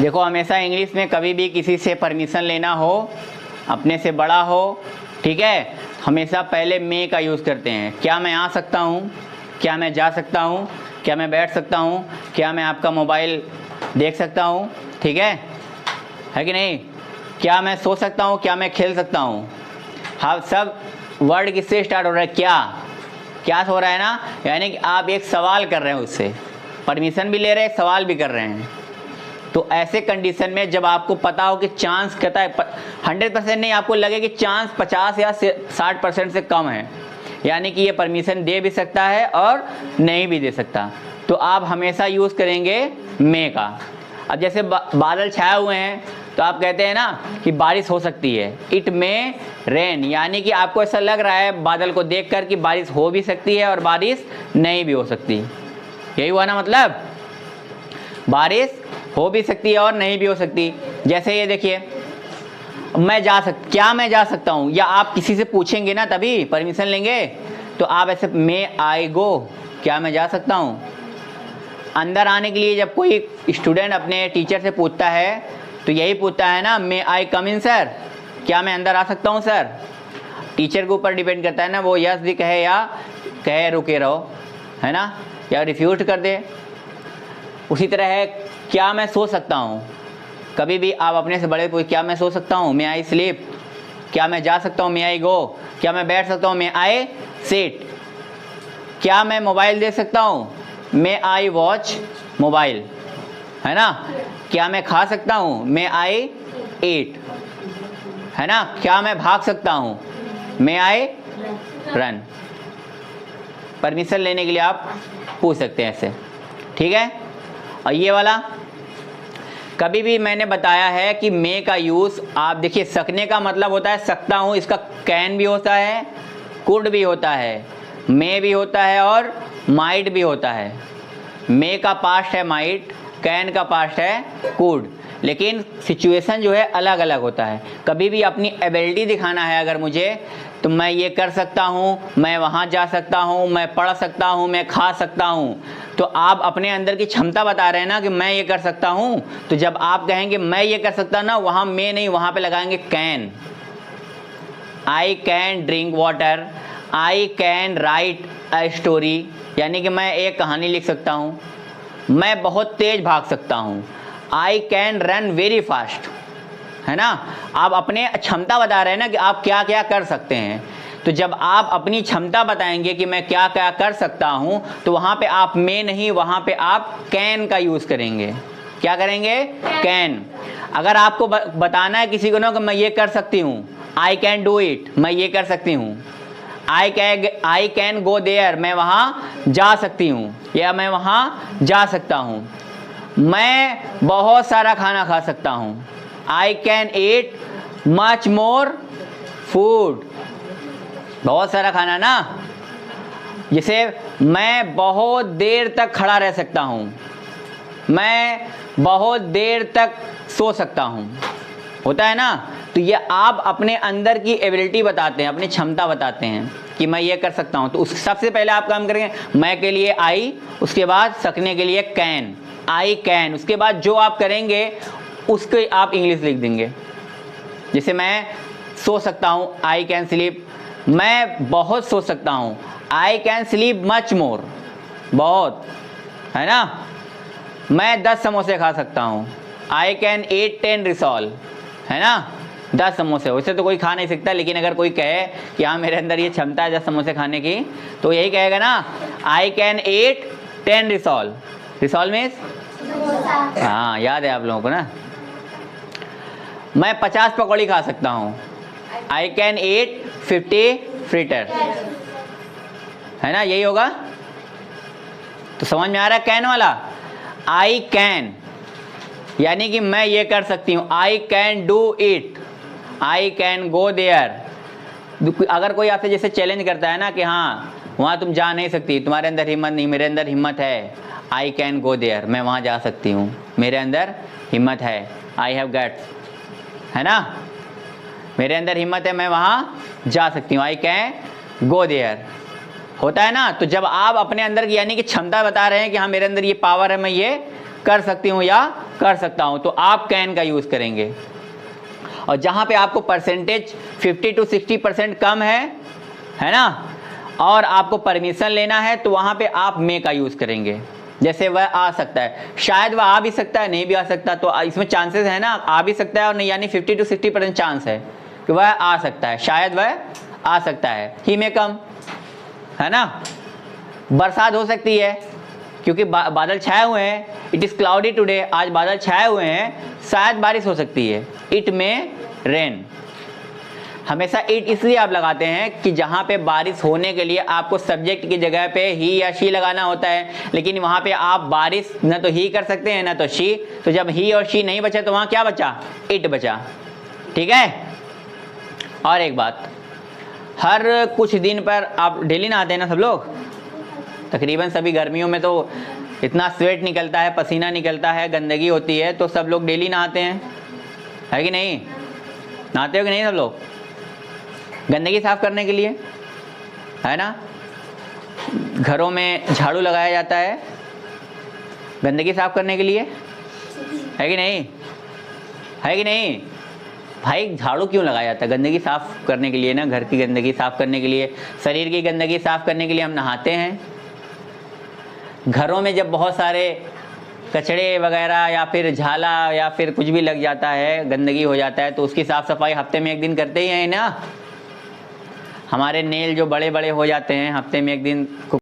देखो, हमेशा इंग्लिश में कभी भी किसी से परमिशन लेना हो, अपने से बड़ा हो, ठीक है, हमेशा पहले मे का यूज़ करते हैं। क्या मैं आ सकता हूँ, क्या मैं जा सकता हूँ, क्या मैं बैठ सकता हूँ, क्या मैं आपका मोबाइल देख सकता हूँ, ठीक है कि नहीं, क्या मैं सो सकता हूँ, क्या मैं खेल सकता हूँ। हाँ, सब वर्ड किससे स्टार्ट हो रहा है, क्या हो रहा है ना, यानी कि आप एक सवाल कर रहे हैं, उससे परमिशन भी ले रहे हैं, सवाल भी कर रहे हैं। तो ऐसे कंडीशन में जब आपको पता हो कि चांस कहता है 100% नहीं, आपको लगे कि चांस 50 या 60% से कम है, यानी कि ये परमिशन दे भी सकता है और नहीं भी दे सकता, तो आप हमेशा यूज़ करेंगे मे का। अब जैसे बादल छाए हुए हैं तो आप कहते हैं ना कि बारिश हो सकती है, इट मे रेन, यानी कि आपको ऐसा लग रहा है बादल को देखकर कि बारिश हो भी सकती है और बारिश नहीं भी हो सकती। यही हुआ ना, मतलब बारिश हो भी सकती है और नहीं भी हो सकती। जैसे ये देखिए, क्या मैं जा सकता हूँ, या आप किसी से पूछेंगे ना तभी परमिशन लेंगे, तो आप ऐसे मे आई गो, क्या मैं जा सकता हूँ। अंदर आने के लिए जब कोई स्टूडेंट अपने टीचर से पूछता है तो यही पूछता है ना, मे आई कम इन सर, क्या मैं अंदर आ सकता हूँ सर। टीचर के ऊपर डिपेंड करता है ना, वो यस भी कहे या कहे रुके रहो, है ना, या रिफ्यूज कर दे। उसी तरह है, क्या मैं सो सकता हूँ, कभी भी आप अपने से बड़े पूछ, क्या मैं सो सकता हूँ, मे आई स्लीप, क्या मैं जा सकता हूँ, मे आई गो, क्या मैं बैठ सकता हूँ, मे आई सिट, क्या मैं मोबाइल देख सकता हूँ, मे आई वॉच मोबाइल, है ना, क्या मैं खा सकता हूँ, मे आई ईट, है ना, क्या मैं भाग सकता हूँ, मे आई रन। परमिशन लेने के लिए आप पूछ सकते हैं ऐसे, ठीक है। और ये वाला कभी भी मैंने बताया है कि मे का यूज़ आप देखिए, सकने का मतलब होता है सकता हूँ, इसका कैन भी होता है, कुड भी होता है, मे भी होता है और माइट भी होता है। मे का पास्ट है माइट, कैन का पास्ट है कुड, लेकिन सिचुएशन जो है अलग अलग होता है। कभी भी अपनी एबिलिटी दिखाना है अगर मुझे, तो मैं ये कर सकता हूँ, मैं वहाँ जा सकता हूँ, मैं पढ़ सकता हूँ, मैं खा सकता हूँ, तो आप अपने अंदर की क्षमता बता रहे हैं ना कि मैं ये कर सकता हूँ। तो जब आप कहेंगे मैं ये कर सकता ना, वहाँ मे नहीं, वहाँ पे लगाएंगे can. I can drink water, I can write a story, यानी कि मैं एक कहानी लिख सकता हूँ, मैं बहुत तेज भाग सकता हूँ, I can run very fast, है ना। आप अपने क्षमता बता रहे हैं ना कि आप क्या क्या कर सकते हैं। तो जब आप अपनी क्षमता बताएंगे कि मैं क्या क्या कर सकता हूँ, तो वहाँ पे आप मे नहीं, वहाँ पे आप कैन का यूज़ करेंगे। क्या करेंगे, कैन। अगर आपको बताना है किसी को ना कि मैं ये कर सकती हूँ, आई कैन डू इट, मैं ये कर सकती हूँ, आई कैन गो देयर, मैं वहाँ जा सकती हूँ, या मैं वहाँ जा सकता हूँ, मैं बहुत सारा खाना खा सकता हूँ, I can eat much more food, बहुत सारा खाना ना। जैसे मैं बहुत देर तक खड़ा रह सकता हूँ, मैं बहुत देर तक सो सकता हूँ, होता है ना। तो ये आप अपने अंदर की एबिलिटी बताते हैं, अपनी क्षमता बताते हैं कि मैं ये कर सकता हूँ। तो उस सबसे पहले आप काम करेंगे, मैं के लिए आई, उसके बाद सकने के लिए कैन, आई कैन, उसके बाद जो आप करेंगे उसके आप इंग्लिश लिख देंगे। जैसे मैं सो सकता हूँ, आई कैन स्लीप, मैं बहुत सो सकता हूँ, I can sleep much more, बहुत, है ना। मैं 10 समोसे खा सकता हूँ, आई कैन ईट 10 रिसॉल, है ना, 10 समोसे। वैसे तो कोई खा नहीं सकता, लेकिन अगर कोई कहे कि हाँ मेरे अंदर ये क्षमता है 10 समोसे खाने की, तो यही कहेगा ना, आई कैन ईट 10 रिसॉल। रिसॉल मीन्स, हाँ याद है आप लोगों को ना। मैं 50 पकौड़ी खा सकता हूँ, आई कैन ईट 50 फ्रीटर, है ना, यही होगा। तो समझ में आ रहा है कैन वाला। आई कैन यानी कि मैं ये कर सकती हूँ, I can do it, I can go there. अगर कोई आपसे जैसे चैलेंज करता है ना कि हाँ वहाँ तुम जा नहीं सकती, तुम्हारे अंदर हिम्मत नहीं, मेरे अंदर हिम्मत है, आई कैन गो देयर, मैं वहाँ जा सकती हूँ, मेरे अंदर हिम्मत है, आई हैव गट्स, है ना, मेरे अंदर हिम्मत है, मैं वहाँ जा सकती हूँ, आई कैन गो देयर, होता है ना। तो जब आप अपने अंदर की यानी कि क्षमता बता रहे हैं कि हाँ मेरे अंदर ये पावर है, मैं ये कर सकती हूँ या कर सकता हूँ, तो आप कैन का यूज़ करेंगे। और जहाँ पे आपको परसेंटेज 50 to 60% कम है ना, और आपको परमिशन लेना है, तो वहाँ पे आप मे का यूज़ करेंगे। जैसे वह आ सकता है, शायद वह आ भी सकता है, नहीं भी आ सकता, तो इसमें चांसेस है ना, आ भी सकता है और नहीं, यानी 50 to 60% चांस है कि वह आ सकता है, शायद वह आ सकता है। ही में कम, है ना। बरसात हो सकती है क्योंकि बादल छाए हुए हैं, इट इज़ क्लाउडी टुडे, आज बादल छाए हुए हैं, शायद बारिश हो सकती है, इट में रेन। हमेशा इट इसलिए आप लगाते हैं कि जहाँ पे बारिश होने के लिए आपको सब्जेक्ट की जगह पे ही या शी लगाना होता है, लेकिन वहाँ पे आप बारिश न तो ही कर सकते हैं ना तो शी, तो जब ही और शी नहीं बचा तो वहाँ क्या बचा, इट बचा। ठीक है। और एक बात, हर कुछ दिन पर आप डेली नहाते हैं ना सब लोग, तकरीबन सभी। गर्मियों में तो इतना स्वेट निकलता है, पसीना निकलता है, गंदगी होती है, तो सब लोग डेली नहाते हैं, है कि नहीं? नहाते हो कि नहीं सब लोग? गंदगी साफ करने के लिए, है ना। घरों में झाड़ू लगाया जाता है गंदगी साफ करने के लिए, है कि नहीं? है कि नहीं भाई? झाड़ू क्यों लगाया जाता है? गंदगी साफ करने के लिए ना, घर की गंदगी साफ करने के लिए, शरीर की गंदगी साफ करने के लिए हम नहाते हैं। घरों में जब बहुत सारे कचड़े वगैरह या फिर झाला या फिर कुछ भी लग जाता है, गंदगी हो जाता है, तो उसकी साफ़ सफाई हफ्ते में एक दिन करते ही हैं ना। हमारे नेल जो बड़े बड़े हो जाते हैं, हफ्ते में एक दिन